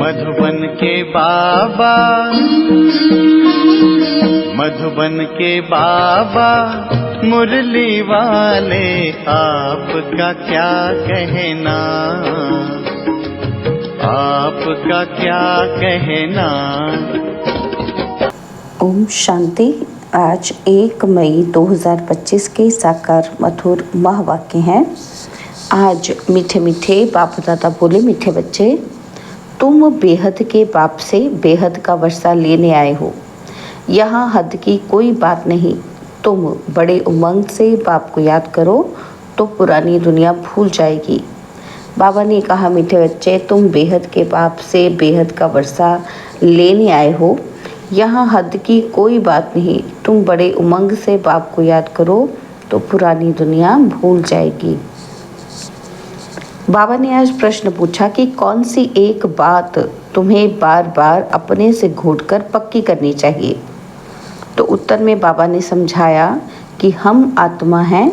मधुबन के बाबा, मधुबन के बाबा मुरली वाले, आपका क्या कहना, आपका क्या कहना। ओम शांति। आज 1 मई 2025 के साकार मधुर महावाक्य हैं। आज मीठे मीठे बाप दादा बोले, मीठे बच्चे, तुम बेहद के बाप से बेहद का वर्षा लेने आए हो। यहाँ हद की कोई बात नहीं। तुम बड़े उमंग से बाप को याद करो तो पुरानी दुनिया भूल जाएगी। बाबा ने कहा, मीठे बच्चे, तुम बेहद के बाप से बेहद का वर्षा लेने आए हो। यहाँ हद की कोई बात नहीं। तुम बड़े उमंग से बाप को याद करो तो पुरानी दुनिया भूल जाएगी। बाबा ने आज प्रश्न पूछा कि कौन सी एक बात तुम्हें बार बार अपने से घूटकर पक्की करनी चाहिए। तो उत्तर में बाबा ने समझाया कि हम आत्मा हैं,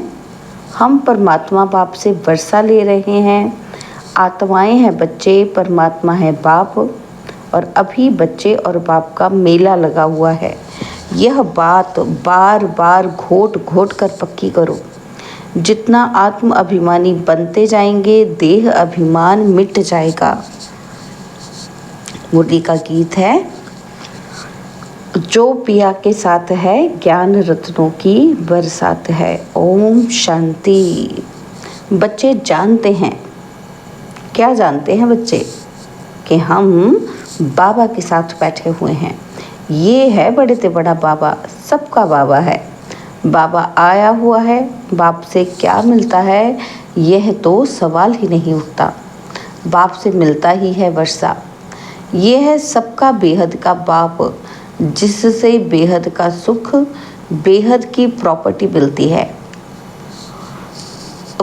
हम परमात्मा बाप से वर्षा ले रहे हैं। आत्माएं हैं बच्चे, परमात्मा है बाप, और अभी बच्चे और बाप का मेला लगा हुआ है। यह बात बार बार घोट घोट कर पक्की करो। जितना आत्म अभिमानी बनते जाएंगे, देह अभिमान मिट जाएगा। मुरली का गीत है, जो पिया के साथ है ज्ञान रत्नों की बरसात है। ओम शांति। बच्चे जानते हैं, क्या जानते हैं बच्चे? कि हम बाबा के साथ बैठे हुए हैं। ये है बड़े से बड़ा बाबा, सबका बाबा है। बाबा आया हुआ है। बाप से क्या मिलता है, यह तो सवाल ही नहीं उठता। बाप से मिलता ही है वर्षा। ये है सबका बेहद का बाप, जिससे बेहद का सुख, बेहद की प्रॉपर्टी मिलती है।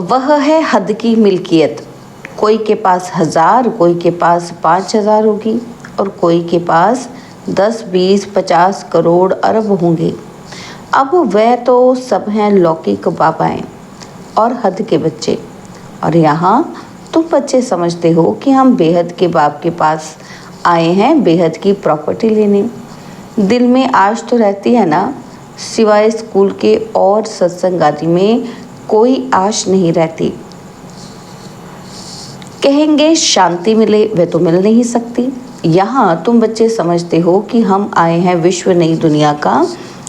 वह है हद की मिल्कियत। कोई के पास 1000, कोई के पास 5000 होगी, और कोई के पास 10, 20, 50 करोड़ अरब होंगे। अब वह तो सब हैं लौकिक बाबाएं और हद के बच्चे। और यहाँ तुम बच्चे समझते हो कि हम बेहद के बाप के पास आए हैं बेहद की प्रॉपर्टी लेने। दिल में आश तो रहती है ना, सिवाय स्कूल के और सत्संग आदि में कोई आश नहीं रहती। कहेंगे शांति मिले, वह तो मिल नहीं सकती। यहाँ तुम बच्चे समझते हो कि हम आए हैं विश्व नई दुनिया का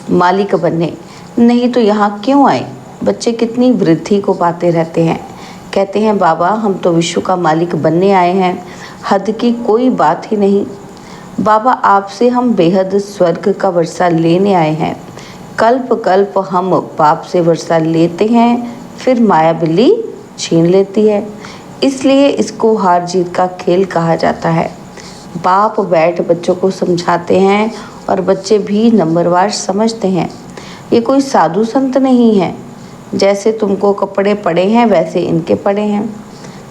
मालिक बनने। नहीं तो यहाँ क्यों आए? बच्चे कितनी वृद्धि को पाते रहते हैं। कहते हैं, बाबा हम तो विश्व का मालिक बनने आए हैं, हद की कोई बात ही नहीं। बाबा आपसे हम बेहद स्वर्ग का वर्षा लेने आए हैं। कल्प कल्प हम बाप से वर्षा लेते हैं, फिर माया बिल्ली छीन लेती है। इसलिए इसको हार जीत का खेल कहा जाता है। बाप बैठ बच्चों को समझाते हैं और बच्चे भी नंबरवार समझते हैं। ये कोई साधु संत नहीं है। जैसे तुमको कपड़े पड़े हैं वैसे इनके पड़े हैं।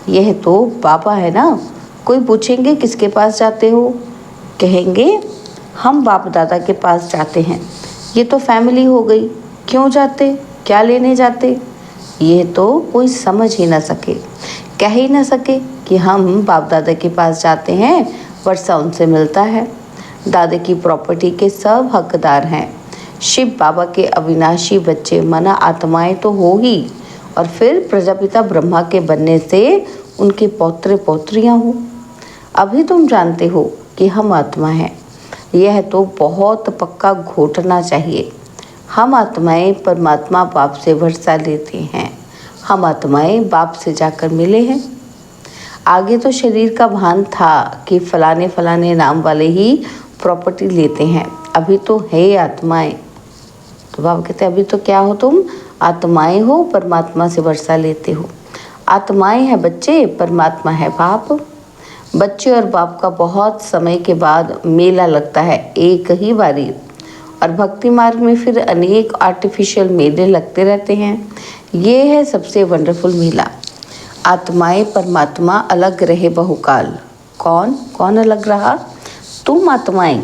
यह तो बाबा है ना। कोई पूछेंगे किसके पास जाते हो? कहेंगे हम बाप दादा के पास जाते हैं। ये तो फैमिली हो गई, क्यों जाते, क्या लेने जाते? यह तो कोई समझ ही ना सके, कह ही ना सके कि हम बाप दादा के पास जाते हैं, वर्षा उनसे मिलता है। दादा की प्रॉपर्टी के सब हकदार हैं। शिव बाबा के अविनाशी बच्चे मना आत्माएं तो हो ही, और फिर प्रजापिता ब्रह्मा के बनने से उनके पौत्र पौत्रियां हो। अभी तुम जानते हो कि हम आत्मा हैं। यह तो बहुत पक्का घोटना चाहिए। हम आत्माएं परमात्मा बाप से वर्षा लेते हैं। हम आत्माएं बाप से जाकर मिले हैं। आगे तो शरीर का भान था कि फलाने फलाने नाम वाले ही प्रॉपर्टी लेते हैं। अभी तो है आत्माएं। तो बाबा कहते हैं, अभी तो क्या हो तुम? आत्माएं हो, परमात्मा से वर्षा लेते हो। आत्माएं हैं बच्चे, परमात्मा है बाप। बच्चे और बाप का बहुत समय के बाद मेला लगता है, एक ही बारी। और भक्ति मार्ग में फिर अनेक आर्टिफिशियल मेले लगते रहते हैं। ये है सबसे वंडरफुल मेला। आत्माएं परमात्मा अलग रहे बहुकाल। कौन कौन अलग रहा? तुम आत्माएं।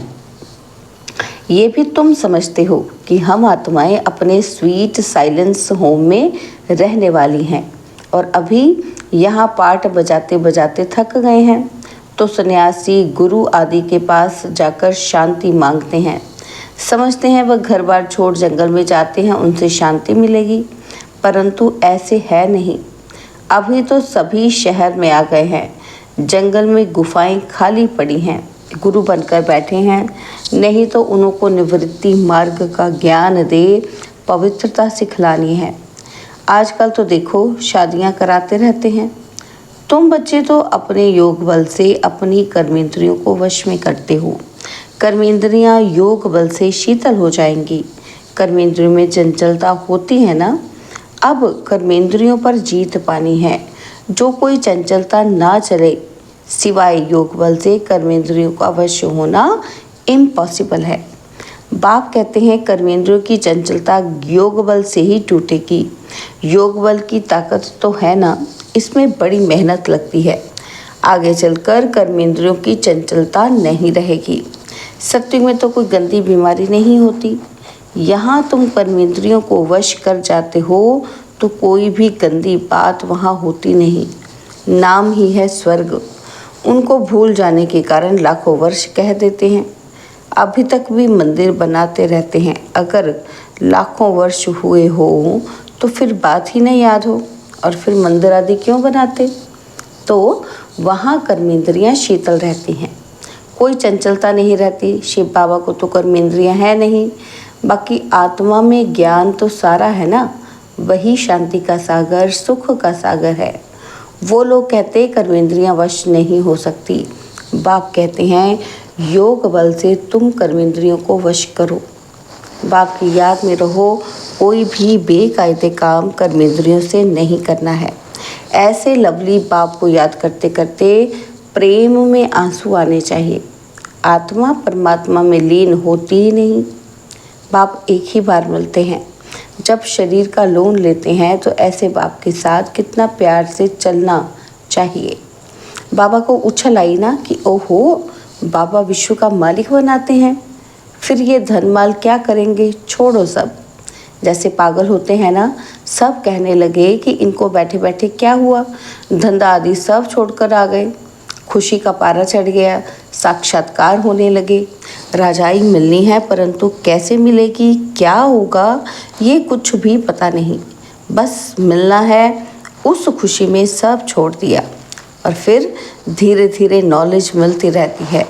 ये भी तुम समझते हो कि हम आत्माएं अपने स्वीट साइलेंस होम में रहने वाली हैं, और अभी यहाँ पाठ बजाते बजाते थक गए हैं। तो सन्यासी गुरु आदि के पास जाकर शांति मांगते हैं। समझते हैं वह घर बार छोड़ जंगल में जाते हैं, उनसे शांति मिलेगी, परंतु ऐसे है नहीं। अभी तो सभी शहर में आ गए हैं, जंगल में गुफाएं खाली पड़ी हैं, गुरु बनकर बैठे हैं। नहीं तो उनको निवृत्ति मार्ग का ज्ञान दे पवित्रता सिखलानी है। आजकल तो देखो शादियां कराते रहते हैं। तुम बच्चे तो अपने योग बल से अपनी कर्मेंद्रियों को वश में करते हो। कर्मेंद्रियां योग बल से शीतल हो जाएंगी। कर्मेंद्रियों में चंचलता होती है ना, अब कर्मेंद्रियों पर जीत पानी है। जो कोई चंचलता ना चले, सिवाय योग बल से कर्मेंद्रियों का वश होना इम्पॉसिबल है। बाप कहते हैं कर्मेंद्रियों की चंचलता योग बल से ही टूटेगी। योग बल की ताकत तो है ना, इसमें बड़ी मेहनत लगती है। आगे चलकर कर्मेंद्रियों की चंचलता नहीं रहेगी। सत्युग में तो कोई गंदी बीमारी नहीं होती। यहाँ तुम कर्मेंद्रियों को वश कर जाते हो तो कोई भी गंदी बात वहाँ होती नहीं। नाम ही है स्वर्ग। उनको भूल जाने के कारण लाखों वर्ष कह देते हैं। अभी तक भी मंदिर बनाते रहते हैं। अगर लाखों वर्ष हुए हो तो फिर बात ही नहीं याद हो, और फिर मंदिर आदि क्यों बनाते? तो वहाँ कर्मेंद्रियाँ शीतल रहती हैं, कोई चंचलता नहीं रहती। शिव बाबा को तो कर्मेंद्रियाँ है नहीं, बाकी आत्मा में ज्ञान तो सारा है ना, वही शांति का सागर, सुख का सागर है। वो लोग कहते कर्मेंद्रियाँ वश नहीं हो सकती। बाप कहते हैं योग बल से तुम कर्मेंद्रियों को वश करो। बाप की याद में रहो, कोई भी बेकायदे काम कर्मेंद्रियों से नहीं करना है। ऐसे लवली बाप को याद करते करते प्रेम में आंसू आने चाहिए। आत्मा परमात्मा में लीन होती ही नहीं। बाप एक ही बार मिलते हैं। जब शरीर का लोन लेते हैं तो ऐसे बाप के साथ कितना प्यार से चलना चाहिए। बाबा को उछल आई ना कि ओहो, बाबा विश्व का मालिक बनाते हैं, फिर ये धनमाल क्या करेंगे, छोड़ो सब। जैसे पागल होते हैं ना, सब कहने लगे कि इनको बैठे बैठे क्या हुआ, धंधा आदि सब छोड़कर आ गए। खुशी का पारा चढ़ गया, साक्षात्कार होने लगे। राजाई मिलनी है, परंतु कैसे मिलेगी, क्या होगा, ये कुछ भी पता नहीं। बस मिलना है, उस खुशी में सब छोड़ दिया। और फिर धीरे धीरे नॉलेज मिलती रहती है।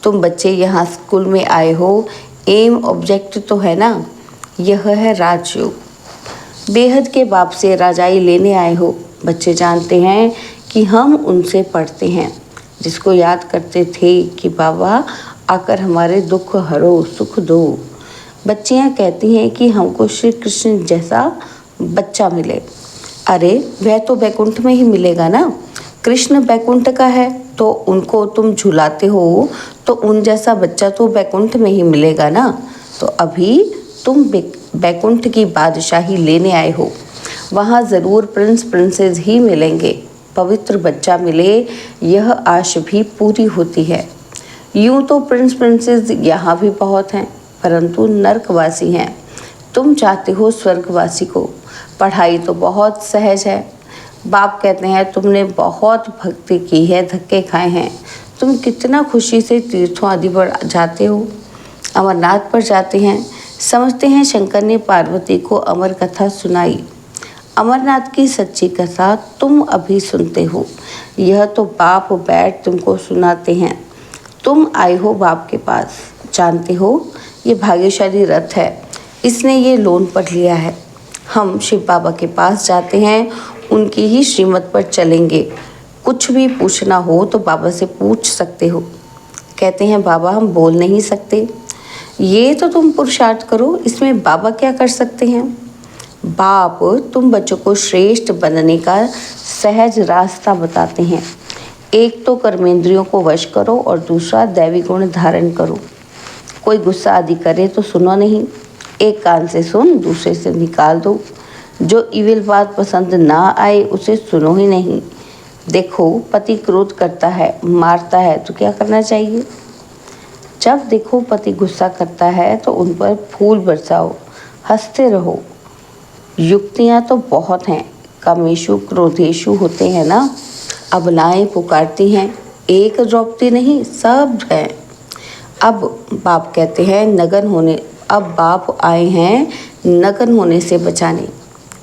तुम बच्चे यहाँ स्कूल में आए हो, एम ऑब्जेक्ट तो है ना, यह है राजयोग। बेहद के बाप से राजाई लेने आए हो। बच्चे जानते हैं कि हम उनसे पढ़ते हैं, जिसको याद करते थे कि बाबा आकर हमारे दुख हरो, सुख दो। बच्चियाँ कहती हैं कि हमको श्री कृष्ण जैसा बच्चा मिले। अरे वह तो बैकुंठ में ही मिलेगा ना, कृष्ण बैकुंठ का है, तो उनको तुम झुलाते हो तो उन जैसा बच्चा तो बैकुंठ में ही मिलेगा ना। तो अभी तुम बैकुंठ की बादशाही लेने आए हो, वहाँ ज़रूर प्रिंस प्रिंसेस ही मिलेंगे। पवित्र बच्चा मिले, यह आश भी पूरी होती है। यूँ तो प्रिंस प्रिंसेस यहाँ भी बहुत हैं, परंतु नर्कवासी हैं। तुम चाहते हो स्वर्गवासी को। पढ़ाई तो बहुत सहज है। बाप कहते हैं तुमने बहुत भक्ति की है, धक्के खाए हैं। तुम कितना खुशी से तीर्थों आदि पर जाते हो, अमरनाथ पर जाते हैं। समझते हैं शंकर ने पार्वती को अमर कथा सुनाई। अमरनाथ की सच्ची कथा तुम अभी सुनते हो। यह तो बाप बैठ तुमको सुनाते हैं। तुम आए हो बाप के पास। जानते हो ये भाग्यशाली रथ है, इसने ये लोन पर लिया है। हम शिव बाबा के पास जाते हैं, उनकी ही श्रीमत पर चलेंगे। कुछ भी पूछना हो तो बाबा से पूछ सकते हो। कहते हैं बाबा हम बोल नहीं सकते। ये तो तुम पुरुषार्थ करो, इसमें बाबा क्या कर सकते हैं। बाप तुम बच्चों को श्रेष्ठ बनने का सहज रास्ता बताते हैं। एक तो कर्मेंद्रियों को वश करो और दूसरा दैवी गुण धारण करो। कोई गुस्सा आदि करे तो सुनो नहीं, एक कान से सुन, दूसरे से निकाल दो। जो इविल बात पसंद ना आए उसे सुनो ही नहीं। देखो पति क्रोध करता है, मारता है तो क्या करना चाहिए। जब देखो पति गुस्सा करता है तो उन पर फूल बरसाओ, हंसते रहो। युक्तियाँ तो बहुत हैं, कामेशु क्रोधेशु होते हैं ना। अबलाएं पुकारती हैं, एक द्रौपदी नहीं, सब हैं। अब बाप कहते हैं नगन होने, अब बाप आए हैं नगन होने से बचाने।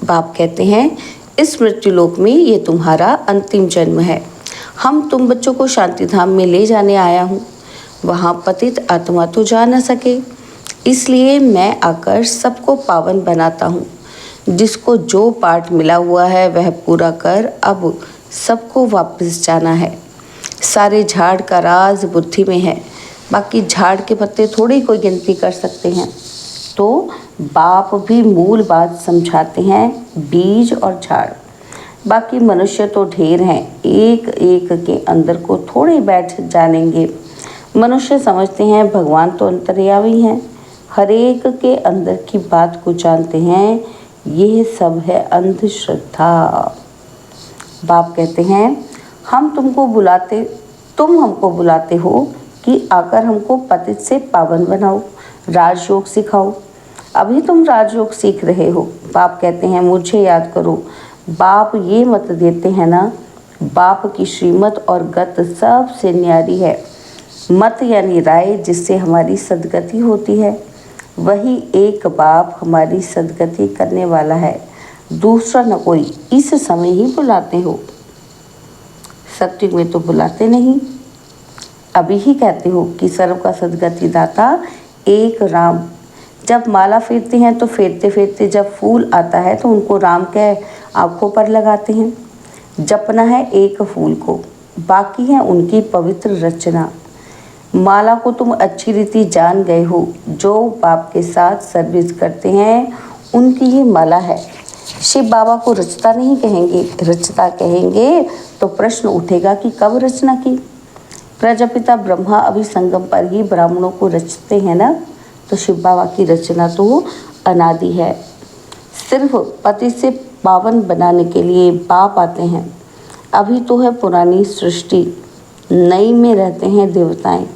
बाप कहते हैं इस मृत्युलोक में ये तुम्हारा अंतिम जन्म है। हम तुम बच्चों को शांति धाम में ले जाने आया हूँ। वहाँ पतित आत्मा तो जा न सके, इसलिए मैं आकर सबको पावन बनाता हूँ। जिसको जो पाठ मिला हुआ है वह पूरा कर, अब सबको वापस जाना है। सारे झाड़ का राज बुद्धि में है, बाकी झाड़ के पत्ते थोड़ी कोई गिनती कर सकते हैं। तो बाप भी मूल बात समझाते हैं, बीज और झाड़। बाकी मनुष्य तो ढेर हैं, एक एक के अंदर को थोड़े बैठ जानेंगे। मनुष्य समझते हैं भगवान तो अंतर्यामी हैं, हर एक के अंदर की बात को जानते हैं। यह सब है अंधश्रद्धा। बाप कहते हैं तुम हमको बुलाते हो कि आकर हमको पतित से पावन बनाओ, राजयोग सिखाओ। अभी तुम राजयोग सीख रहे हो। बाप कहते हैं मुझे याद करो। बाप ये मत देते हैं ना, बाप की श्रीमत और गत सबसे न्यारी है। मत यानी राय, जिससे हमारी सदगति होती है। वही एक बाप हमारी सदगति करने वाला है, दूसरा न कोई। इस समय ही बुलाते हो, सत्युग में तो बुलाते नहीं। अभी ही कहते हो कि सर्व का सदगति दाता एक राम। जब माला फेरते हैं तो फेरते फेरते जब फूल आता है तो उनको राम के आँखों पर लगाते हैं। जपना है एक फूल को, बाकी है उनकी पवित्र रचना। माला को तुम अच्छी रीति जान गए हो। जो बाप के साथ सर्विस करते हैं उनकी ये माला है। शिव बाबा को रचता नहीं कहेंगे, रचता कहेंगे तो प्रश्न उठेगा कि कब रचना की। प्रजापिता ब्रह्मा अभी संगम पर ही ब्राह्मणों को रचते हैं ना, तो शिव बाबा की रचना तो अनादि है। सिर्फ पति से पावन बनाने के लिए बाप आते हैं। अभी तो है पुरानी सृष्टि, नई में रहते हैं देवताएं।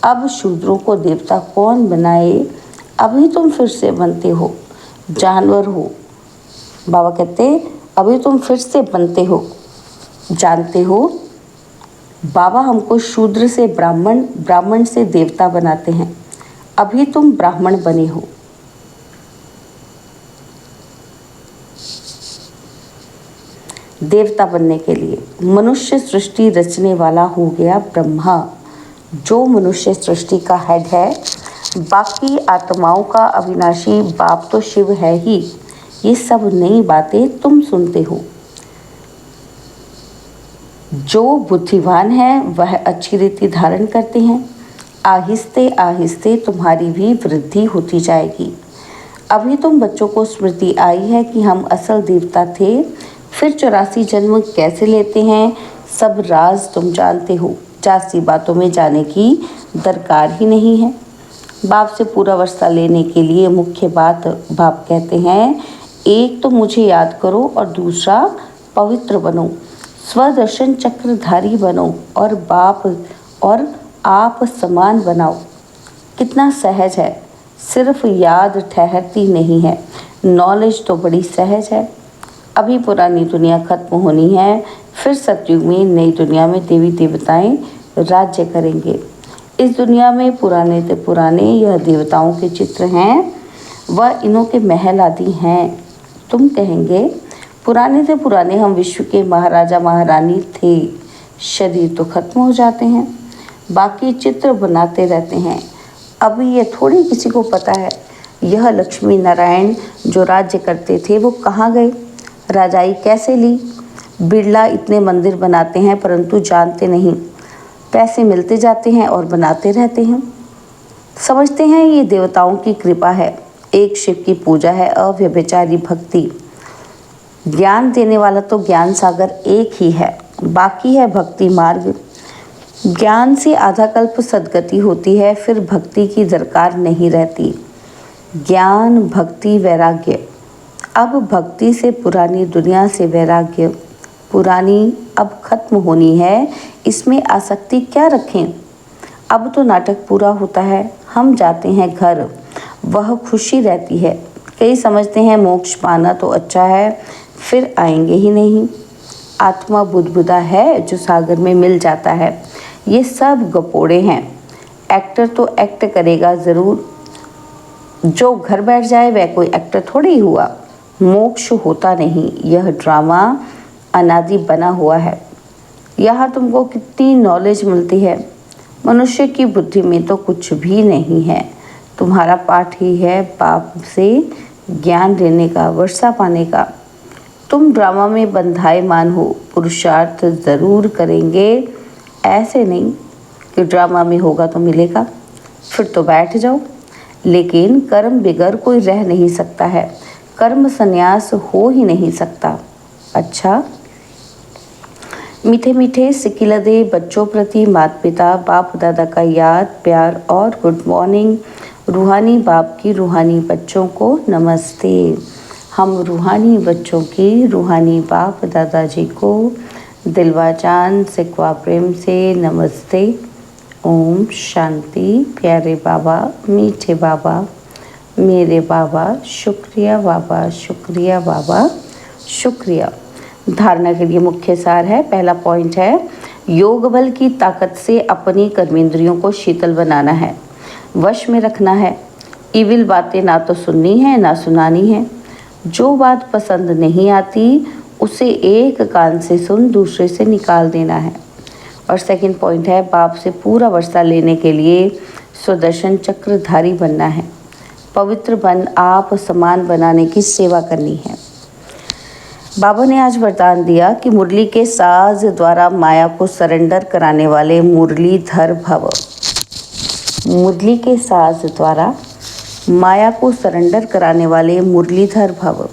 अब शूद्रों को देवता कौन बनाए? अभी तुम फिर से बनते हो, जानवर हो। बाबा कहते अभी तुम फिर से बनते हो, जानते हो। बाबा हमको शूद्र से ब्राह्मण, ब्राह्मण से देवता बनाते हैं। अभी तुम ब्राह्मण बने हो। देवता बनने के लिए मनुष्य सृष्टि रचने वाला हो गया ब्रह्मा, जो मनुष्य सृष्टि का हेड है। बाकी आत्माओं का अविनाशी बाप तो शिव है ही। ये सब नई बातें तुम सुनते हो। जो बुद्धिमान है वह अच्छी रीति धारण करते हैं। आहिस्ते आहिस्ते तुम्हारी भी वृद्धि होती जाएगी। अभी तुम बच्चों को स्मृति आई है कि हम असल देवता थे, फिर 84 जन्म कैसे लेते हैं, सब राज तुम जानते हो। 84 बातों में जाने की दरकार ही नहीं है। बाप से पूरा वर्षा लेने के लिए मुख्य बात बाप कहते हैं, एक तो मुझे याद करो और दूसरा पवित्र बनो, स्वदर्शन चक्रधारी बनो और बाप और आप समान बनाओ। कितना सहज है, सिर्फ याद ठहरती नहीं है। नॉलेज तो बड़ी सहज है। अभी पुरानी दुनिया खत्म होनी है, फिर सतयुग में नई दुनिया में देवी देवताएं राज्य करेंगे। इस दुनिया में पुराने से पुराने यह देवताओं के चित्र हैं, वह इन्हों के महल आदि हैं। तुम कहेंगे पुराने से पुराने हम विश्व के महाराजा महारानी थे। शरीर तो खत्म हो जाते हैं, बाकी चित्र बनाते रहते हैं। अभी ये थोड़ी किसी को पता है यह लक्ष्मी नारायण जो राज्य करते थे वो कहाँ गए, राजाई कैसे ली। बिरला इतने मंदिर बनाते हैं परंतु जानते नहीं, पैसे मिलते जाते हैं और बनाते रहते हैं। समझते हैं ये देवताओं की कृपा है। एक शिव की पूजा है अव्यभिचारी भक्ति। ज्ञान देने वाला तो ज्ञान सागर एक ही है, बाकी है भक्ति मार्ग। ज्ञान से आधा कल्प सद्गति होती है, फिर भक्ति की दरकार नहीं रहती। ज्ञान भक्ति वैराग्य। अब भक्ति से पुरानी दुनिया से वैराग्य। पुरानी अब खत्म होनी है, इसमें आसक्ति क्या रखें। अब तो नाटक पूरा होता है, हम जाते हैं घर, वह खुशी रहती है। कई समझते हैं मोक्ष पाना तो अच्छा है, फिर आएंगे ही नहीं। आत्मा बुदबुदा है जो सागर में मिल जाता है। ये सब गपोड़े हैं। एक्टर तो एक्ट करेगा ज़रूर, जो घर बैठ जाए वह कोई एक्टर थोड़ी ही हुआ। मोक्ष होता नहीं, यह ड्रामा अनादि बना हुआ है। यहाँ तुमको कितनी नॉलेज मिलती है। मनुष्य की बुद्धि में तो कुछ भी नहीं है। तुम्हारा पाठ ही है बाप से ज्ञान लेने का, वर्षा पाने का। तुम ड्रामा में बंधायमान हो, पुरुषार्थ ज़रूर करेंगे। ऐसे नहीं कि ड्रामा में होगा तो मिलेगा, फिर तो बैठ जाओ। लेकिन कर्म बिगर कोई रह नहीं सकता है, कर्म संन्यास हो ही नहीं सकता। अच्छा, मीठे मीठे सिकिलदे बच्चों प्रति माता पिता बाप दादा का याद प्यार और गुड मॉर्निंग। रूहानी बाप की रूहानी बच्चों को नमस्ते। हम रूहानी बच्चों की रूहानी बाप दादाजी को दिलवा जान सिकवा प्रेम से नमस्ते। ओम शांति। प्यारे बाबा, मीठे बाबा, मेरे बाबा, शुक्रिया बाबा, शुक्रिया बाबा, शुक्रिया। धारणा के लिए मुख्य सार है। पहला पॉइंट है, योग बल की ताकत से अपनी कर्मेंद्रियों को शीतल बनाना है, वश में रखना है। इविल बातें ना तो सुननी है ना सुनानी है। जो बात पसंद नहीं आती उसे एक कान से सुन दूसरे से निकाल देना है। और सेकंड पॉइंट है, बाप से पूरा वर्षा लेने के लिए सुदर्शन चक्रधारी बनना है। पवित्र बन आप समान बनाने की सेवा करनी है। बाबा ने आज वरदान दिया कि मुरली के साज द्वारा माया को सरेंडर कराने वाले मुरलीधर भव। मुरली के साज द्वारा माया को सरेंडर कराने वाले मुरलीधर भव।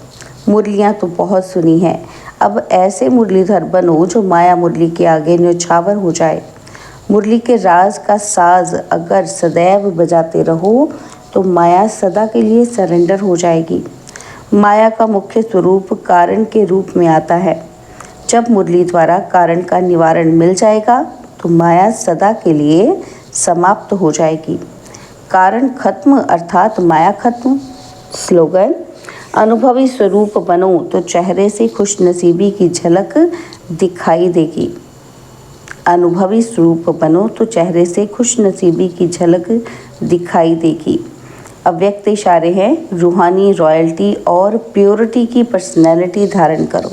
मुरलियाँ तो बहुत सुनी हैं, अब ऐसे मुरलीधर बनो जो माया मुरली के आगे न्यौछावर हो जाए। मुरली के राज का साज अगर सदैव बजाते रहो तो माया सदा के लिए सरेंडर हो जाएगी। माया का मुख्य स्वरूप कारण के रूप में आता है। जब मुरली द्वारा कारण का निवारण मिल जाएगा तो माया सदा के लिए समाप्त हो जाएगी। कारण खत्म अर्थात माया खत्म। स्लोगन, अनुभवी स्वरूप बनो तो चेहरे से खुशनसीबी की झलक दिखाई देगी। अनुभवी स्वरूप बनो तो चेहरे से खुशनसीबी की झलक दिखाई देगी। अव्यक्त इशारे हैं, रूहानी रॉयल्टी और प्योरिटी की पर्सनैलिटी धारण करो।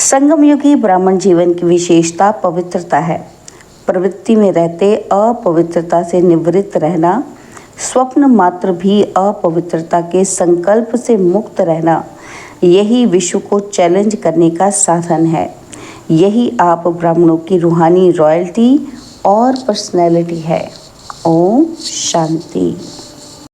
संगम युगी ब्राह्मण जीवन की विशेषता पवित्रता है। प्रवृत्ति में रहते अपवित्रता से निवृत्त रहना, स्वप्न मात्र भी अपवित्रता के संकल्प से मुक्त रहना, यही विश्व को चैलेंज करने का साधन है। यही आप ब्राह्मणों की रूहानी रॉयल्टी और पर्सनैलिटी है। ओम शांति।